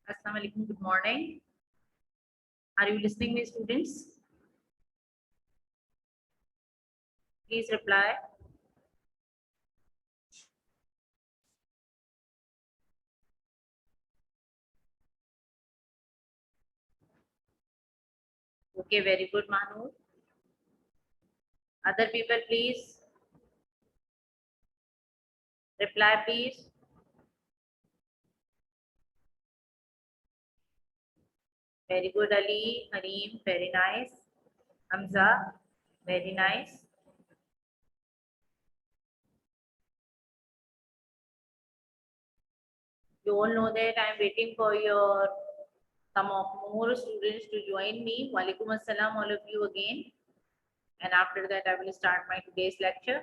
Assalamu alaikum. Good morning. Are you listening, my students? Please reply. Okay, very good, Manu. Other people, please reply, please. Very good, Ali, Kareem, very nice. Hamza, very nice. You all know that I am waiting for your some of more students to join me. Walaikum assalam, all of you again. And after that, I will start my today's lecture.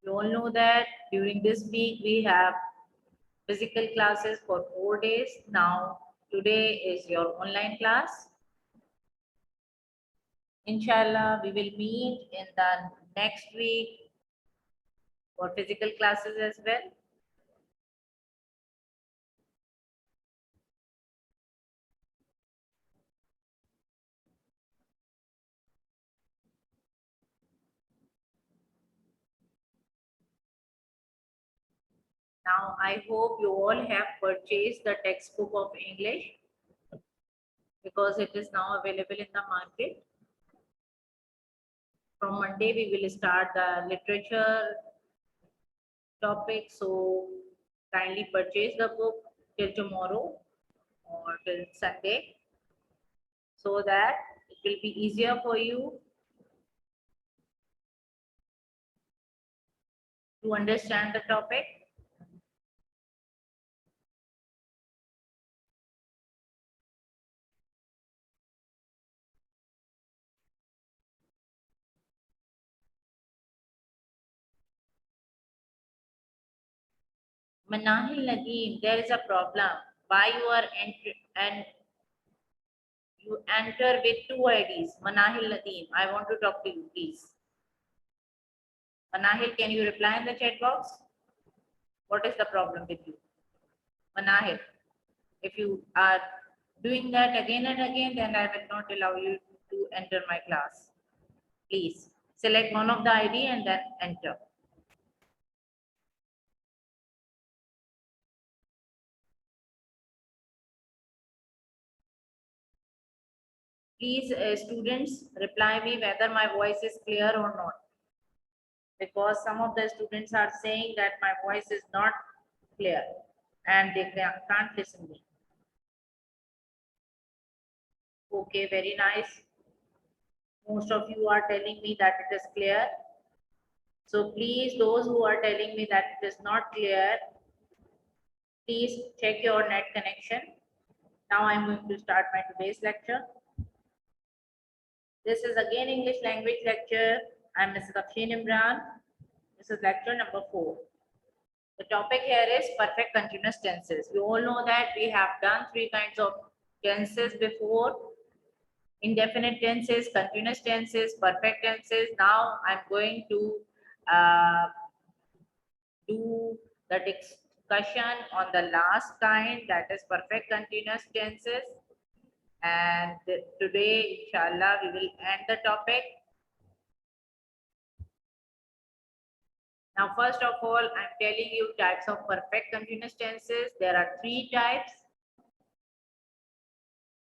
You all know that during this week we have physical classes for 4 days. Now, today is your online class. Inshallah, we will meet in the next week for physical classes as well. Now, I hope you all have purchased the textbook of English because it is now available in the market. From Monday, we will start the literature topic. So, kindly purchase the book till tomorrow or till Sunday so that it will be easier for you to understand the topic. Manahil Nadeem, there is a problem. Why you are and you enter with two IDs? Manahil Nadeem, I want to talk to you, please. Manahil, can you reply in the chat box? What is the problem with you? Manahil, if you are doing that again and again, then I will not allow you to enter my class. Please select one of the ID and then enter. Please, students, reply me whether my voice is clear or not. Because some of the students are saying that my voice is not clear and they can't listen me. Okay, very nice. Most of you are telling me that it is clear. So please, those who are telling me that it is not clear, please check your net connection. Now I'm going to start my today's lecture. This is again English language lecture. I'm Mrs. Afshin Imran. This is lecture number 4. The topic here is perfect continuous tenses. We all know that we have done 3 kinds of tenses before: indefinite tenses, continuous tenses, perfect tenses. Now I'm going to do the discussion on the last kind, that is perfect continuous tenses. And today, inshallah, we will end the topic. Now, first of all, I'm telling you types of perfect continuous tenses. There are 3 types: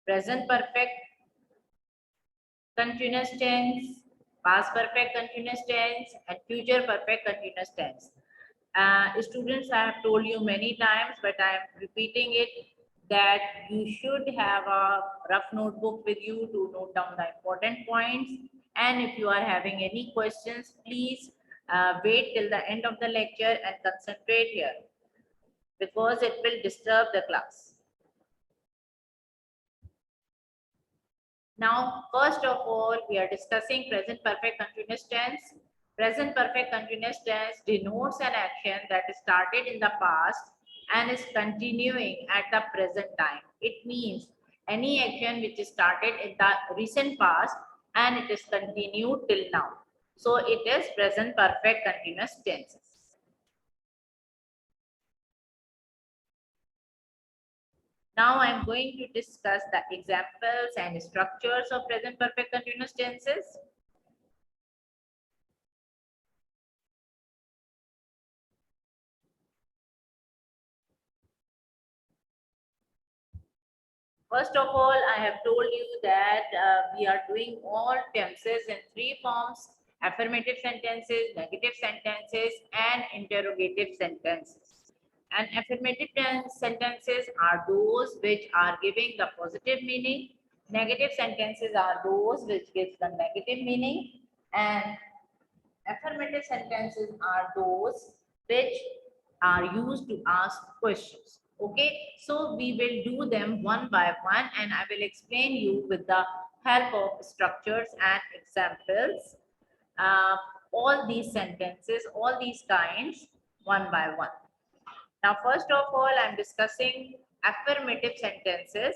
present perfect continuous tense, past perfect continuous tense, and future perfect continuous tense. Students, I have told you many times, but I am repeating it, that you should have a rough notebook with you to note down the important points. And if you are having any questions, please wait till the end of the lecture and concentrate here, because it will disturb the class. Now, first of all, we are discussing present perfect continuous tense. Present perfect continuous tense denotes an action that started in the past and is continuing at the present time. It means any action which started in the recent past and it is continued till now. So it is present perfect continuous tenses. Now I'm going to discuss the examples and structures of present perfect continuous tenses. First of all, I have told you that we are doing all tenses in three forms: affirmative sentences, negative sentences, and interrogative sentences. And affirmative sentences are those which are giving the positive meaning. Negative sentences are those which gives the negative meaning. And affirmative sentences are those which are used to ask questions. Okay, so we will do them one by one and I will explain you with the help of structures and examples. Uh, all these sentences, all these kinds, one by one. Now, first of all, I'm discussing affirmative sentences.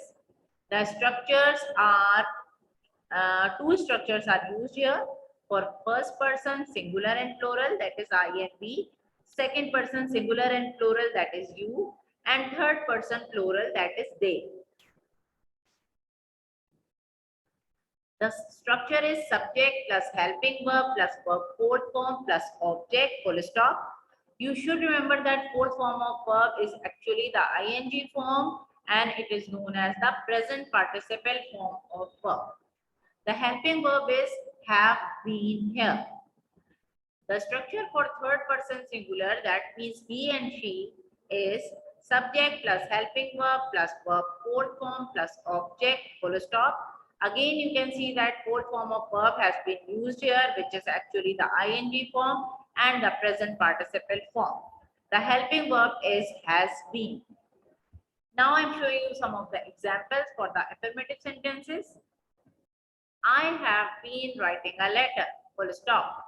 The structures are two structures are used here for first person singular and plural, that is I and we, second person singular and plural, that is you, and third person plural, that is they. The structure is subject plus helping verb plus verb fourth form plus object, full stop. You should remember that fourth form of verb is actually the ing form and it is known as the present participle form of verb. The helping verb is have been here. The structure for third person singular, that means he and she, is subject plus helping verb plus verb fourth form plus object, full stop. Again, you can see that fourth form of verb has been used here, which is actually the ing form and the present participle form. The helping verb is has been. Now I'm showing you some of the examples for the affirmative sentences. I have been writing a letter, full stop.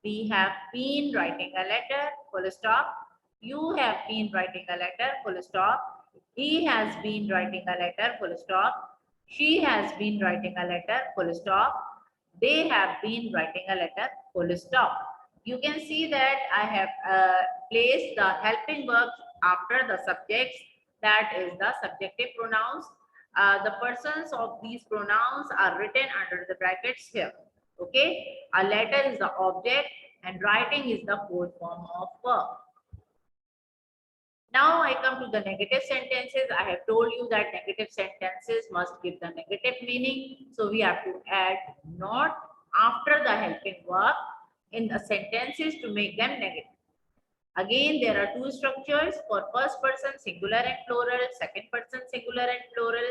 We have been writing a letter, full stop. You have been writing a letter, full stop. He has been writing a letter, full stop. She has been writing a letter, full stop. They have been writing a letter, full stop. You can see that I have placed the helping verbs after the subjects, that is the subjective pronouns. The persons of these pronouns are written under the brackets here. Okay, a letter is the object and writing is the fourth form of verb. Now I come to the negative sentences. I have told you that negative sentences must give the negative meaning. So we have to add not after the helping verb in the sentences to make them negative. Again, there are two structures for first person singular and plural, second person singular and plural,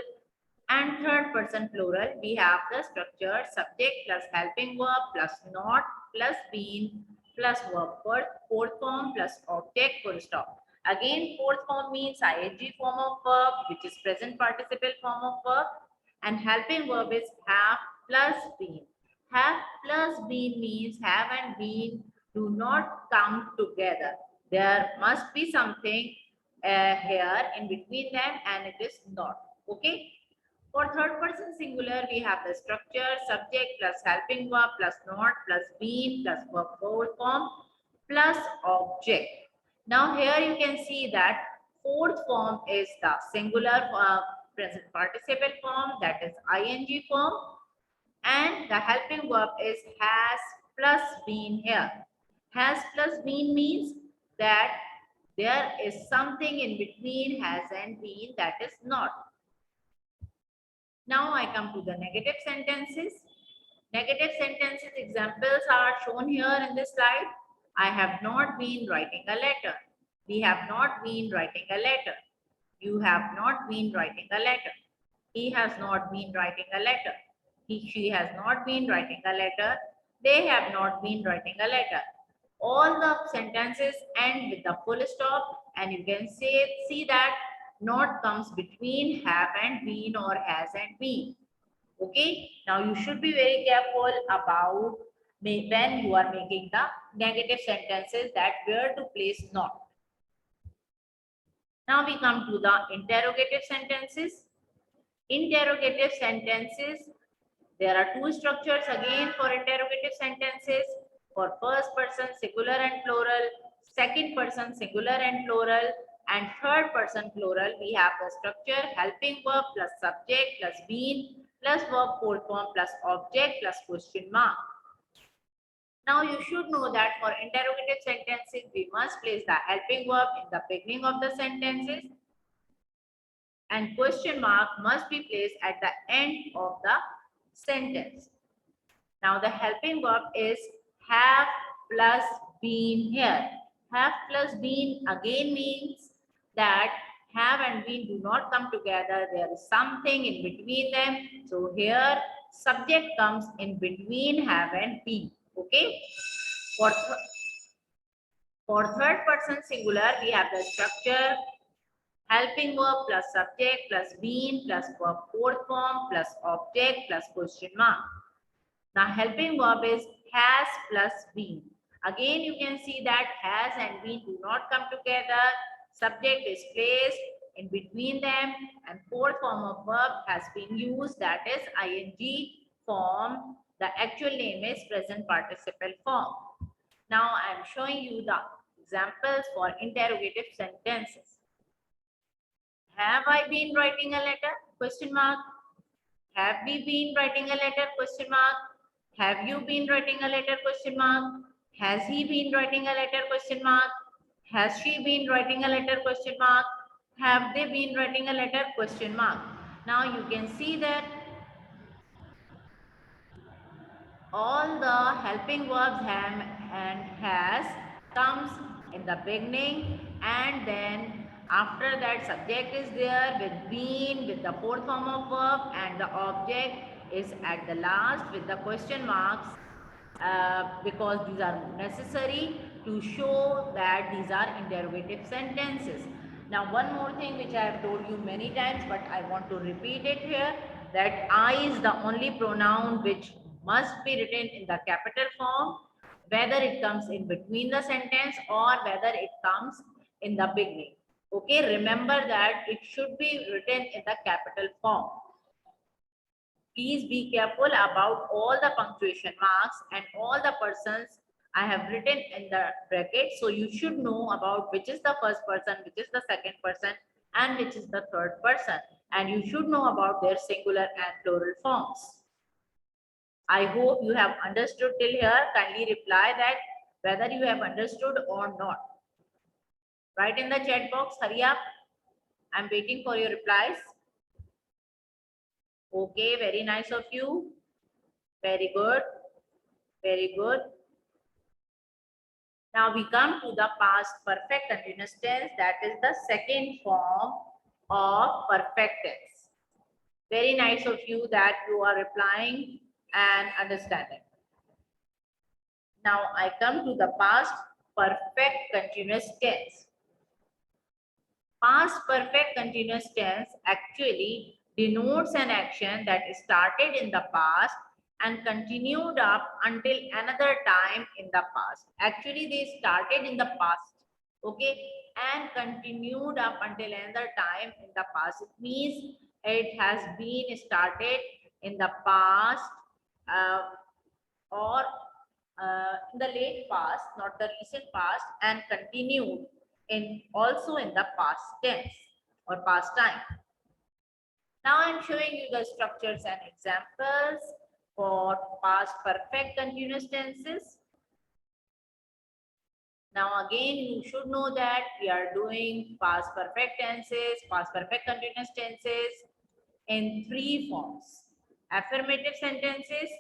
and third person plural. We have the structure subject plus helping verb plus not plus been plus verb fourth form plus object, full stop. Again, fourth form means ing form of verb, which is present participle form of verb, and helping verb is have plus been. Have plus been means have and been do not come together. There must be something here in between them and it is not. Okay. For third person singular, we have the structure subject plus helping verb plus not plus been plus verb fourth form plus object. Now here you can see that fourth form is the singular present participle form, that is ing form, and the helping verb is has plus been here. Has plus been means that there is something in between has and been, that is not. Now I come to the negative sentences. Negative sentences examples are shown here in this slide. I have not been writing a letter. We have not been writing a letter. You have not been writing a letter. He has not been writing a letter. She has not been writing a letter. They have not been writing a letter. All the sentences end with the full stop and you can see that not comes between have and been or has and been. Okay, now you should be very careful about when you are making the negative sentences, that where to place not. Now we come to the interrogative sentences. Interrogative sentences, there are two structures again for interrogative sentences. For first person singular and plural, second person singular and plural, And third person plural, we have the structure helping verb plus subject plus been plus verb fourth form plus object plus question mark. Now you should know that for interrogative sentences, we must place the helping verb in the beginning of the sentences and question mark must be placed at the end of the sentence. Now the helping verb is have plus been here. Have plus been again means that have and been do not come together. There is something in between them. So here subject comes in between have and been. Okay. For third person singular, we have the structure helping verb plus subject plus been plus verb fourth form plus object plus question mark. Now helping verb is has plus been. Again, you can see that has and been do not come together. Subject is placed in between them and fourth form of verb has been used, that is ing form. The actual name is present participle form. Now I am showing you the examples for interrogative sentences. Have I been writing a letter? Question mark. Have we been writing a letter? Question mark. Have you been writing a letter? Question mark. Has he been writing a letter? Question mark. Has she been writing a letter? Question mark. Have they been writing a letter? Question mark. Now you can see that all the helping verbs have and has comes in the beginning, and then after that subject is there with been with the fourth form of verb, and the object is at the last with the question marks, because these are necessary to show that these are interrogative sentences. Now one more thing which I have told you many times, but I want to repeat it here, that I is the only pronoun which must be written in the capital form, whether it comes in between the sentence or whether it comes in the beginning. Okay, remember that it should be written in the capital form. Please be careful about all the punctuation marks and all the persons I have written in the bracket. So you should know about which is the first person, which is the second person, and which is the third person. And you should know about their singular and plural forms. I hope you have understood till here. Kindly reply that whether you have understood or not. Write in the chat box. Hurry up. I'm waiting for your replies. Okay, very nice of you. Very good. Very good. Now we come to the past perfect continuous tense, that is the second form of perfect tense. Very nice of you that you are replying and understanding. Now I come to the past perfect continuous tense. Past perfect continuous tense actually denotes an action that started in the past and continued up until another time in the past. Actually, they started in the past, okay, and continued up until another time in the past. It means it has been started in the past or in the late past, not the recent past, and continued in also in the past tense or past time. Now I'm showing you the structures and examples for past perfect continuous tenses. Now again, you should know that we are doing past perfect tenses, past perfect continuous tenses in three forms: affirmative sentences,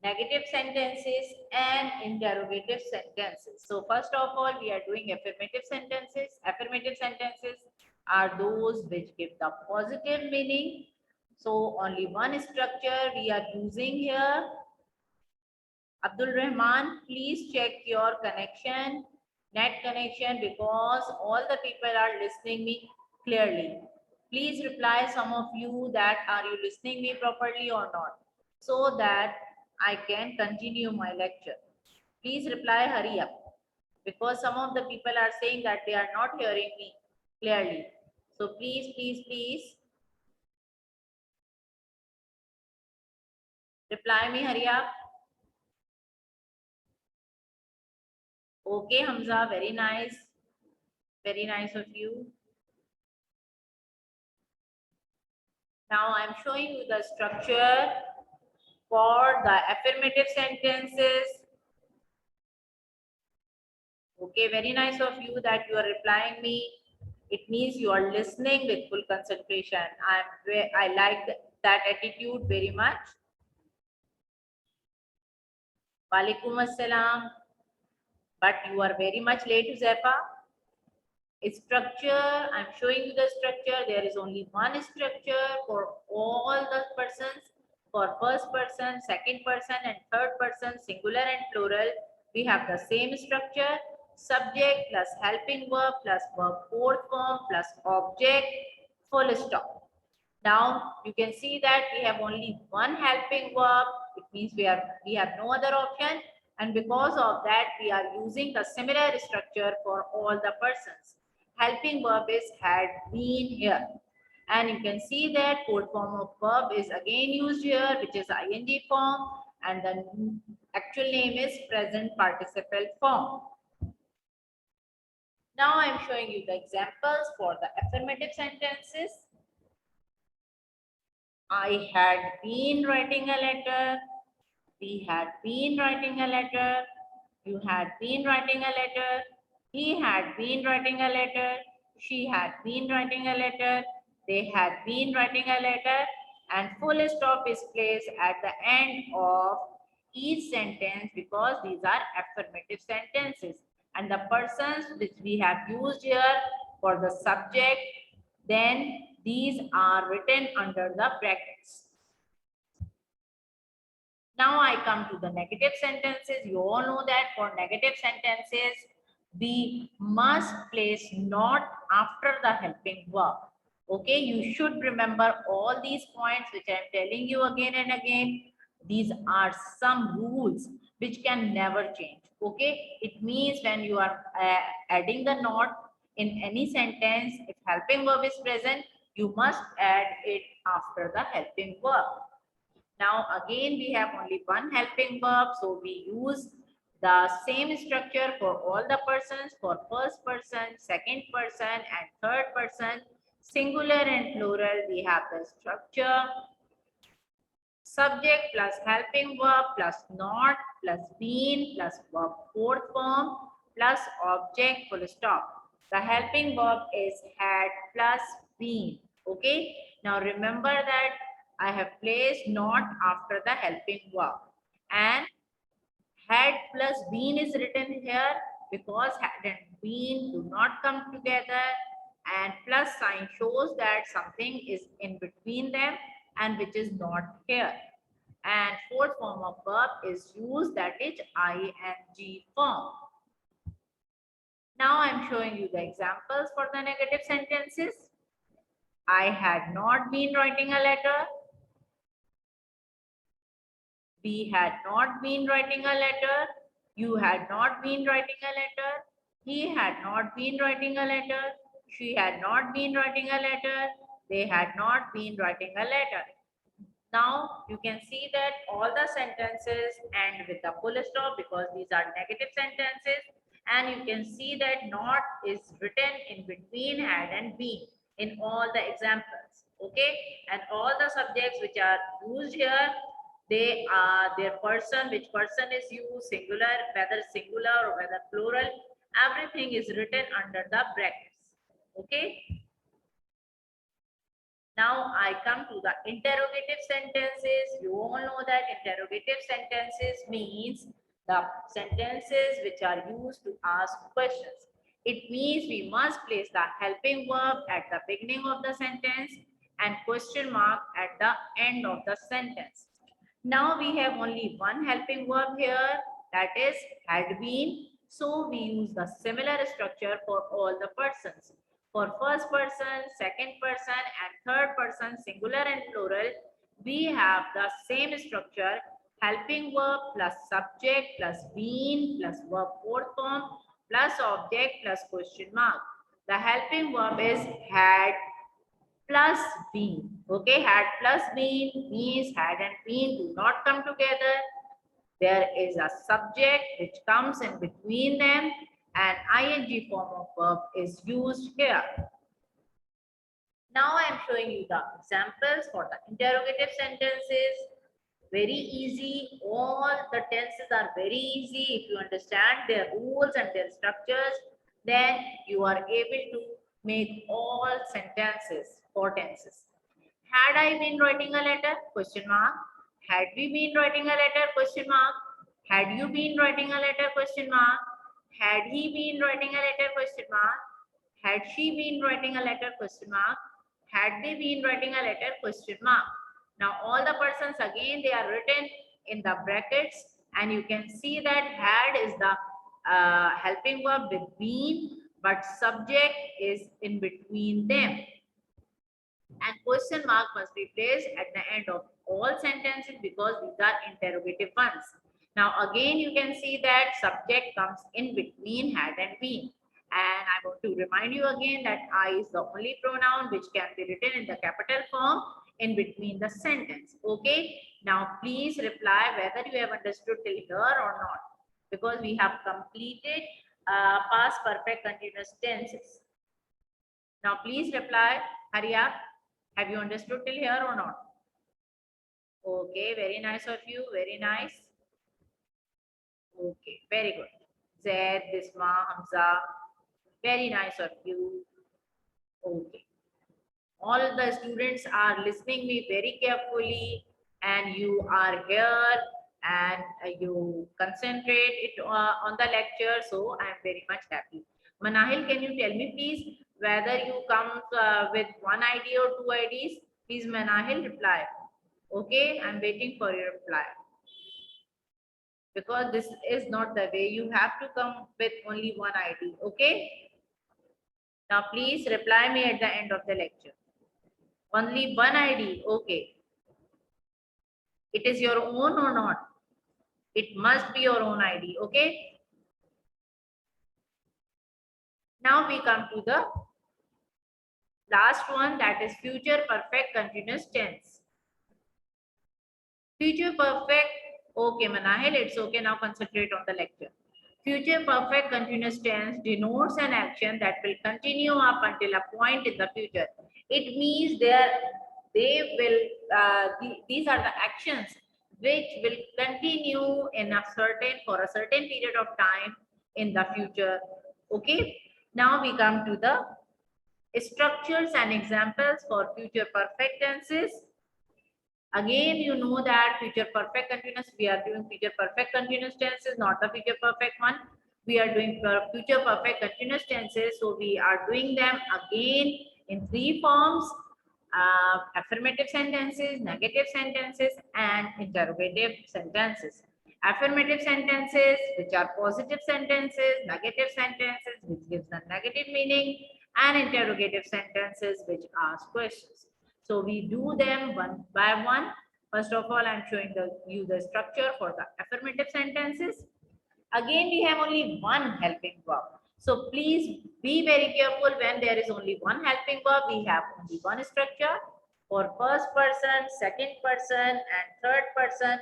negative sentences, and interrogative sentences. So first of all, we are doing affirmative sentences. Affirmative sentences are those which give the positive meaning. So only one structure we are using here. Abdul Rahman, please check your connection, net connection, because all the people are listening me clearly. Please reply, some of you, that are you listening me properly or not, so that I can continue my lecture. Please reply, hurry up, because some of the people are saying that they are not hearing me clearly. So please, please, please reply me, hurry up. Okay, Hamza, very nice. Very nice of you. Now I'm showing you the structure for the affirmative sentences. Okay, very nice of you that you are replying me. It means you are listening with full concentration. I like that attitude very much. Walaikum assalam. But you are very much late, Zefa. Structure, I'm showing you the structure. There is only one structure for all the persons. For first person, second person, and third person, singular and plural, we have the same structure. Subject plus helping verb plus verb fourth form plus object, full stop. Now you can see that we have only one helping verb. It means we have no other option, and because of that we are using the similar structure for all the persons. Helping verb is had been here, and you can see that full form of verb is again used here, which is ing form, and the actual name is present participle form. Now I am showing you the examples for the affirmative sentences. I had been writing a letter. We had been writing a letter. You had been writing a letter. He had been writing a letter. She had been writing a letter. They had been writing a letter. And full stop is placed at the end of each sentence because these are affirmative sentences. And the persons which we have used here for the subject, then these are written under the brackets. Now I come to the negative sentences. You all know that for negative sentences, we must place not after the helping verb. Okay, you should remember all these points which I am telling you again and again. These are some rules which can never change. Okay, it means when you are adding the not in any sentence, if helping verb is present, you must add it after the helping verb. Now again we have only one helping verb, so we use the same structure for all the persons. For first person, second person, and third person, singular and plural, we have the structure subject plus helping verb plus not plus been plus verb fourth form plus object full stop. The helping verb is had plus been. Okay, now remember that I have placed not after the helping verb, and had plus been is written here because had and been do not come together, and plus sign shows that something is in between them and which is not here. And fourth form of verb is used, that is ing form. Now I'm showing you the examples for the negative sentences. I had not been writing a letter. We had not been writing a letter. You had not been writing a letter. He had not been writing a letter. She had not been writing a letter. They had not been writing a letter. Now you can see that all the sentences end with a full stop because these are negative sentences, and you can see that not is written in between had and been in all the examples. Okay, and all the subjects which are used here, they are their person, which person is used, singular, whether singular or whether plural, everything is written under the brackets. Okay. Now I come to the interrogative sentences. You all know that interrogative sentences means the sentences which are used to ask questions. It means we must place the helping verb at the beginning of the sentence and question mark at the end of the sentence. Now we have only one helping verb here, that is had been. So we use the similar structure for all the persons. For first person, second person, and third person, singular and plural, we have the same structure: helping verb plus subject plus been plus verb fourth form plus object plus question mark. The helping verb is had plus been. Okay, had plus been means had and been do not come together. there is a subject which comes in between them, and ing form of verb is used here. Now I am showing you the examples for the interrogative sentences. Very easy. All the tenses are very easy. If you understand their rules and their structures, then you are able to make all sentences for tenses. Had I been writing a letter? Question mark. Had we been writing a letter? Question mark. Had you been writing a letter? Question mark. Had he been writing a letter? Question mark. Had she been writing a letter? Question mark. Had they been writing a letter? Question mark. Now all the persons again, they are written in the brackets, and you can see that had is the helping verb with been, but subject is in between them. And question mark must be placed at the end of all sentences because these are interrogative ones. Now again you can see that subject comes in between had and been. And I want to remind you again that I is the only pronoun which can be written in the capital form in between the sentence. Okay. Now please reply whether you have understood till here or not, because we have completed past perfect continuous tenses. Now please reply. Hurry up. Have you understood till here or not? Okay, very nice of you. Very nice. Okay, very good. Zaid, Bisma, Hamza. Very nice of you. Okay. All the students are listening me very carefully, and you are here and you concentrate it on the lecture. So I am very much happy. Manahil, can you tell me please whether you come with one ID or two IDs? Please, Manahil, reply. Okay, I'm waiting for your reply. Because this is not the way. You have to come with only one ID. Okay. Now please reply me at the end of the lecture. Only one ID. Okay. It is your own or not? It must be your own ID. Okay. Now we come to the last one, that is future perfect continuous tense. Future perfect. Okay, Manahil, it's okay. Now concentrate on the lecture. Future perfect continuous tense denotes an action that will continue up until a point in the future. It means these are the actions which will continue in for a certain period of time in the future. Okay. Now we come to the structures and examples for future perfect tenses. Again, you know that future perfect continuous, we are doing future perfect continuous tenses, not the future perfect one. We are doing future perfect continuous tenses. So we are doing them again in three forms: affirmative sentences, negative sentences, and interrogative sentences. Affirmative sentences, which are positive sentences; negative sentences, which gives a negative meaning; and interrogative sentences, which ask questions. So we do them one by one. First of all, I'm showing you the structure for the affirmative sentences. Again, we have only one helping verb. So please be very careful when there is only one helping verb. We have only one structure. For first person, second person, and third person,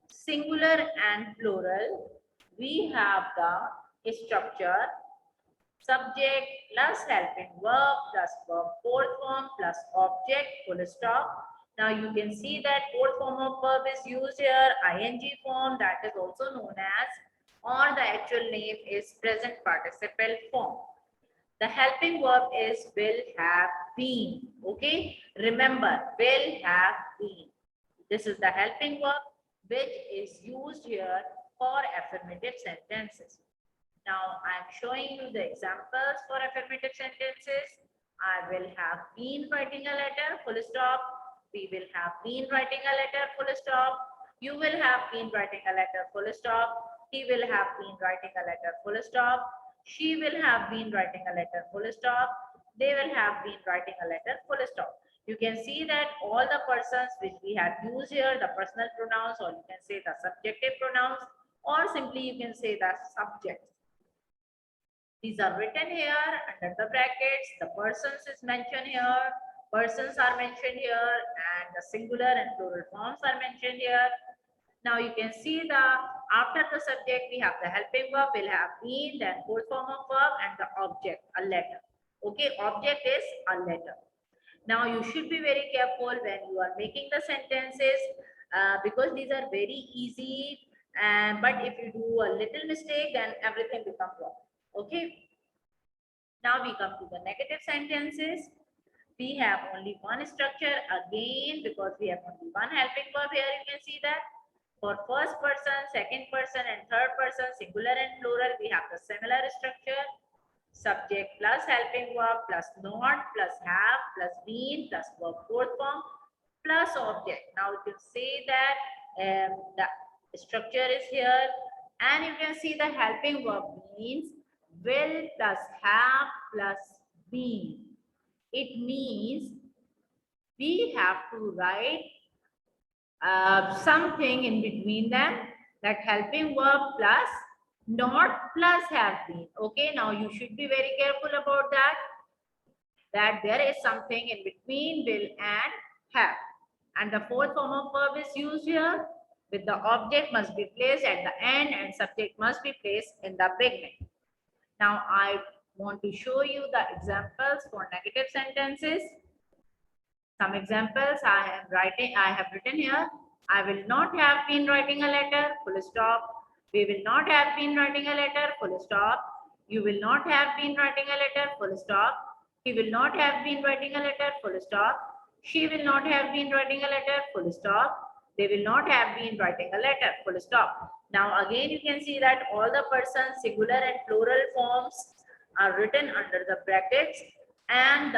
singular and plural, we have the structure subject plus helping verb plus verb fourth form plus object full stop. Now you can see that fourth form of verb is used here, ing form, that is also known as, or the actual name is present participle form. The helping verb is will have been. Okay, remember, will have been. This is the helping verb which is used here for affirmative sentences. Now I am showing you the examples for affirmative sentences. I will have been writing a letter, full stop. We will have been writing a letter, full stop. You will have been writing a letter, full stop. He will have been writing a letter, full stop. She will have been writing a letter, full stop. They will have been writing a letter, full stop. You can see that all the persons which we have used here, the personal pronouns, or you can say the subjective pronouns, or simply you can say the subjects. These are written here under the brackets. The persons is mentioned here. Persons are mentioned here, and the singular and plural forms are mentioned here. Now you can see the after the subject we have the helping verb, will have been, then full form of verb, and the object, a letter. Okay, object is a letter. Now you should be very careful when you are making the sentences because these are very easy. But if you do a little mistake, then everything becomes wrong. Okay. Now we come to the negative sentences. We have only one structure again because we have only one helping verb here. You can see that for first person, second person, and third person, singular and plural, we have the similar structure. Subject plus helping verb plus not plus have plus been plus verb fourth form plus object. Now you can see that the structure is here, and you can see the helping verb means will plus have plus been. It means we have to write something in between them, that helping verb plus not plus have been. Okay, now you should be very careful about that there is something in between will and have, and the fourth form of verb is used here with the object must be placed at the end and subject must be placed in the beginning. Now I want to show you the examples for negative sentences. Some examples I have written here. I will not have been writing a letter, full stop. We will not have been writing a letter, full stop. You will not have been writing a letter, full stop. He will not have been writing a letter, full stop. She will not have been writing a letter, full stop. They will not have been writing a letter, full stop. Now again you can see that all the persons, singular and plural forms are written under the brackets, and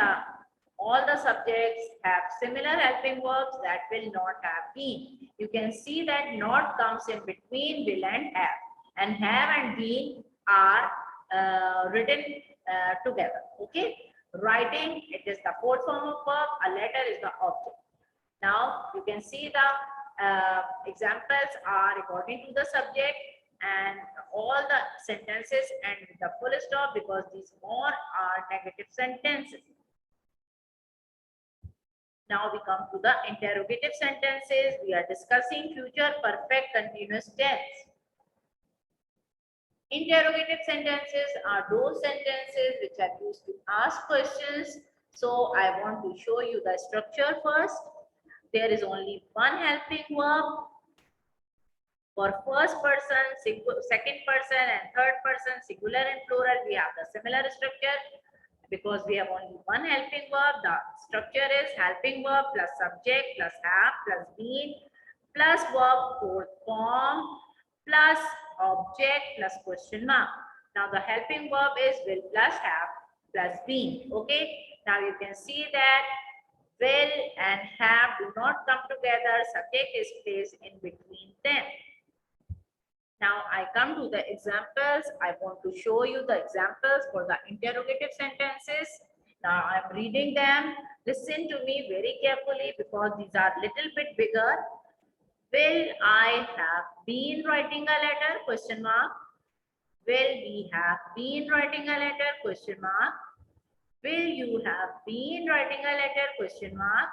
all the subjects have similar helping verbs that will not have been. You can see that not comes in between will and have and been are written together. Okay, writing, it is the fourth form of verb, a letter is the object. Now you can see the examples are according to the subject, and all the sentences and the full stop because these all are negative sentences. Now we come to the interrogative sentences. We are discussing future perfect continuous tense. Interrogative sentences are those sentences which are used to ask questions. So I want to show you the structure first. There is only one helping verb. For first person, second person, and third person, singular and plural, we have the similar structure. Because we have only one helping verb, the structure is helping verb plus subject plus have plus been plus verb fourth form plus object plus question mark. Now the helping verb is will plus have plus been. Okay. Now you can see that will and have do not come together. Subject is placed in between them. Now I come to the examples. I want to show you the examples for the interrogative sentences. Now I'm reading them. Listen to me very carefully because these are little bit bigger. Will I have been writing a letter? Question mark. Will we have been writing a letter? Question mark. Will you have been writing a letter? Question mark.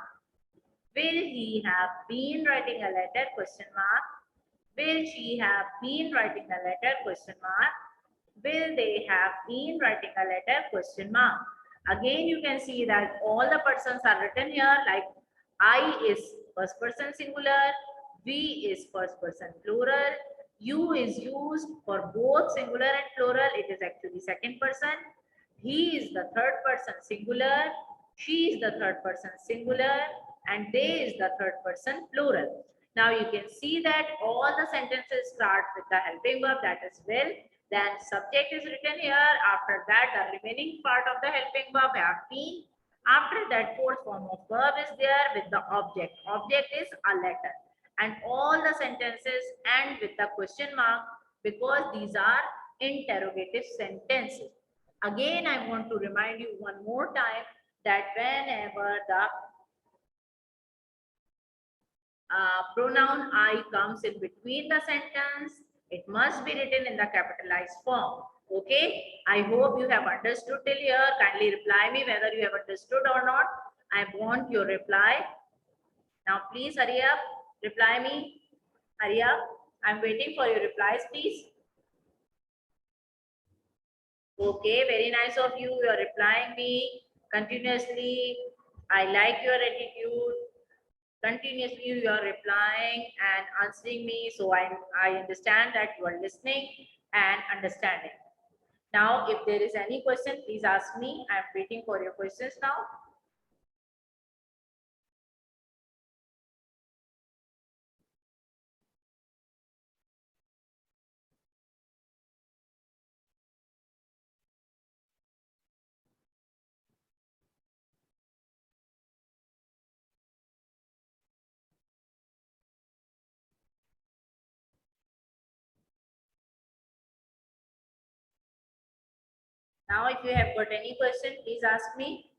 Will he have been writing a letter? Question mark. Will she have been writing a letter? Question mark. Will they have been writing a letter? Question mark. Again, you can see that all the persons are written here, like I is first person singular, we is first person plural, you is used for both singular and plural. It is actually second person. He is the third person singular, she is the third person singular, and they is the third person plural. Now you can see that all the sentences start with the helping verb, that is will. Then subject is written here. After that, the remaining part of the helping verb have been. After that, fourth form of verb is there with the object. Object is a letter. And all the sentences end with the question mark because these are interrogative sentences. Again, I want to remind you one more time that whenever the pronoun I comes in between the sentence, it must be written in the capitalized form. Okay, I hope you have understood till here. Kindly reply me whether you have understood or not. I want your reply. Now please hurry up, reply me. Hurry up. I'm waiting for your replies, please. Okay, very nice of you. You are replying me continuously. I like your attitude. Continuously you are replying and answering me. So I understand that you are listening and understanding. Now, if there is any question, please ask me. I'm waiting for your questions now. Now, if you have got any question, please ask me.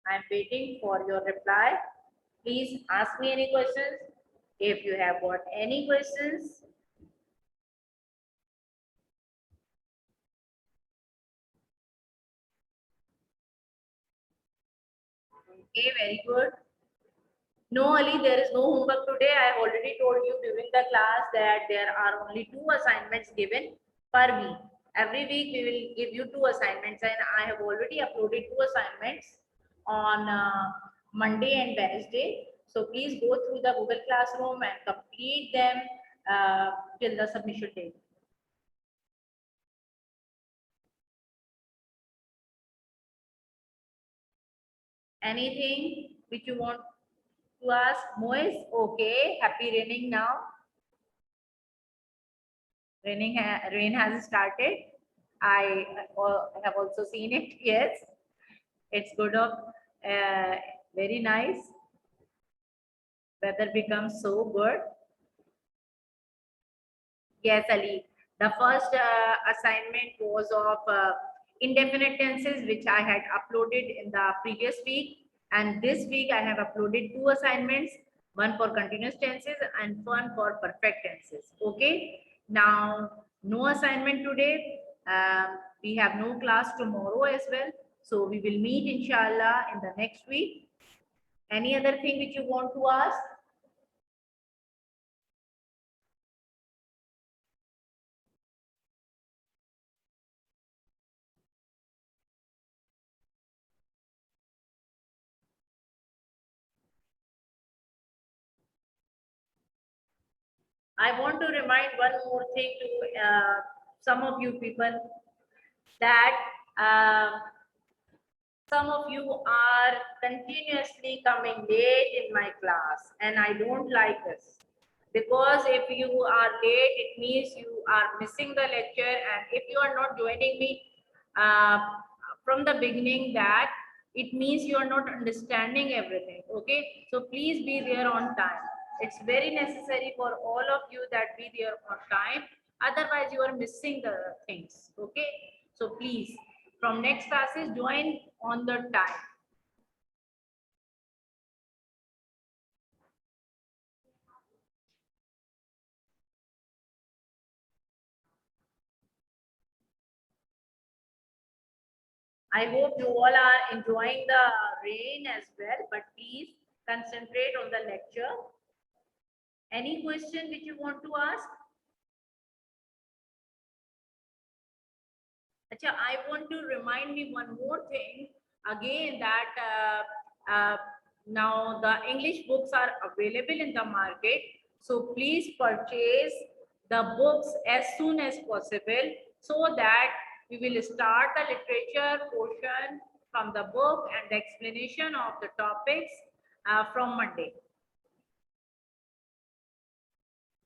I'm waiting for your reply. Please ask me any questions. If you have got any questions, okay, very good. No, Ali, there is no homework today. I have already told you during the class that there are only 2 assignments given per week. Every week we will give you 2 assignments, and I have already uploaded 2 assignments on Monday and Wednesday. So please go through the Google Classroom and complete them till the submission date. Anything which you want to ask? Moise, okay, happy raining now. Rain has started. I have also seen it. Yes, it's good of very nice. Weather becomes so good. Yes, Ali. The first assignment was of indefinite tenses, which I had uploaded in the previous week. And this week I have uploaded 2 assignments, one for continuous tenses and one for perfect tenses. Okay. Now, no assignment today. We have no class tomorrow as well. So we will meet inshallah in the next week. Any other thing which you want to ask? I want to remind one more thing to some of you people that some of you are continuously coming late in my class, and I don't like this, because if you are late, it means you are missing the lecture, and if you are not joining me uh, from the beginning, that it means you are not understanding everything. Okay, so please be there on time. It's very necessary for all of you that be there on time, otherwise you are missing the things. Okay, so please, from next classes, join on the time. I hope you all are enjoying the rain as well, but please concentrate on the lecture. Any question which you want to ask? Achha, I want to remind me one more thing again, that now the English books are available in the market. So please purchase the books as soon as possible, so that we will start the literature portion from the book and the explanation of the topics from Monday.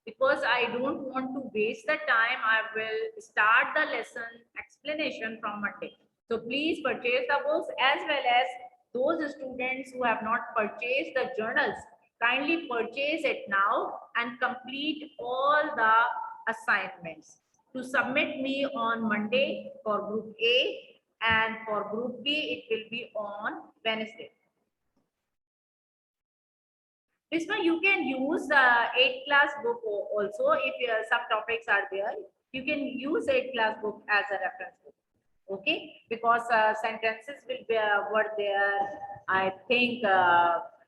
Because I don't want to waste the time, I will start the lesson explanation from Monday. So please purchase the books, as well as those students who have not purchased the journals, kindly purchase it now and complete all the assignments to submit me on Monday for group A, and for group B it will be on Wednesday. Prisma, you can use the 8th class book also. If some topics are there, you can use 8th class book as a reference book. Okay, because sentences will be were there, I think.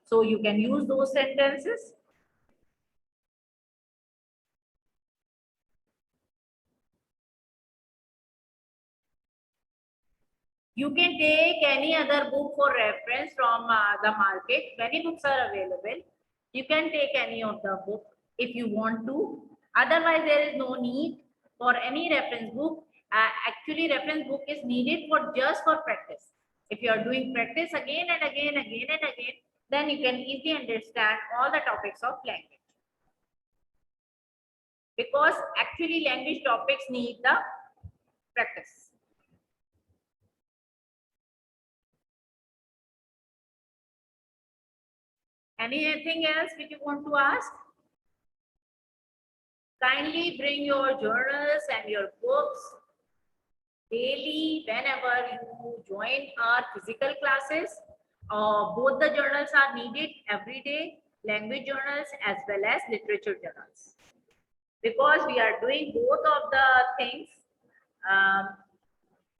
So you can use those sentences. You can take any other book for reference from the market. Many books are available. You can take any of the book if you want to. Otherwise, there is no need for any reference book. Actually, reference book is needed for just for practice. If you are doing practice again and again, again and again, then you can easily understand all the topics of language. Because actually language topics need the practice. Anything else which you want to ask? Kindly bring your journals and your books daily whenever you join our physical classes. Both the journals are needed every day, language journals as well as literature journals. Because we are doing both of the things,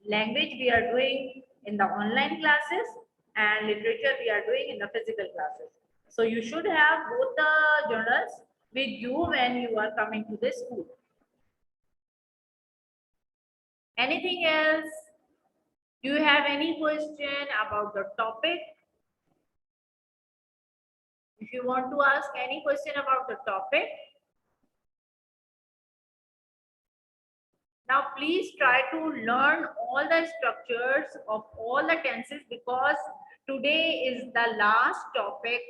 language we are doing in the online classes and literature we are doing in the physical classes. So you should have both the journals with you when you are coming to the school. Anything else? Do you have any question about the topic? If you want to ask any question about the topic, now please try to learn all the structures of all the tenses, because today is the last topic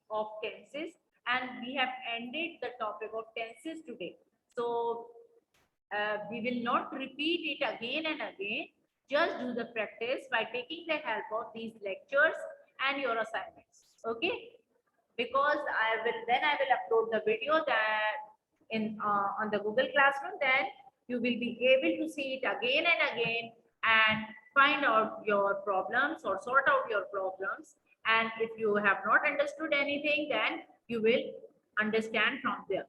of tenses and we have ended the topic of tenses today. So we will not repeat it again and again. Just do the practice by taking the help of these lectures and your assignments. Okay? Because I will upload the video that in on the Google Classroom. Then you will be able to see it again and again and find out your problems or sort out your problems. And if you have not understood anything, then you will understand from there.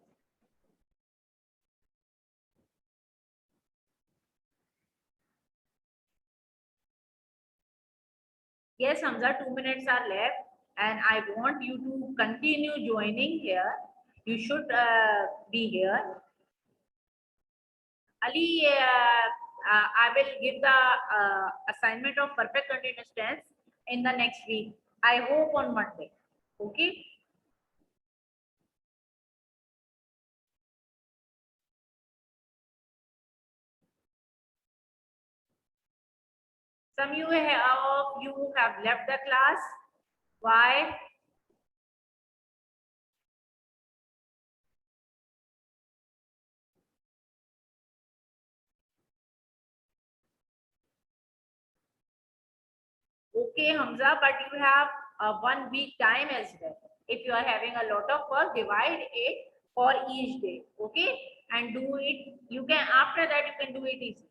Yes, Hamza, 2 minutes are left and I want you to continue joining here. You should be here. Ali, I will give the assignment of perfect continuous tense in the next week. I hope on Monday. Okay. Some of you have left the class. Why? Okay, Hamza, but you have 1 week time as well. If you are having a lot of work, divide it for each day. Okay, and do it. You can, after that you can do it easy.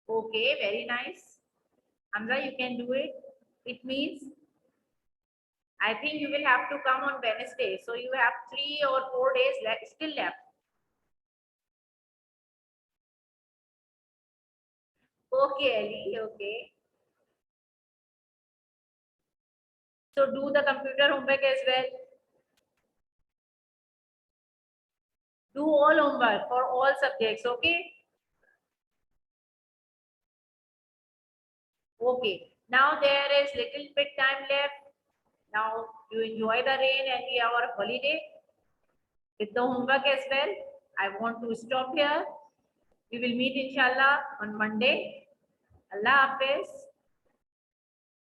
Okay, very nice. Hamza, you can do it. It means I think you will have to come on Wednesday. So you have 3 or 4 days left, still left. Okay, Ali. Okay. So do the computer homework as well. Do all homework for all subjects. Okay. Okay. Now there is little bit time left. Now you enjoy the rain and our holiday with the homework as well. I want to stop here. We will meet inshallah on Monday. Allah Hafiz.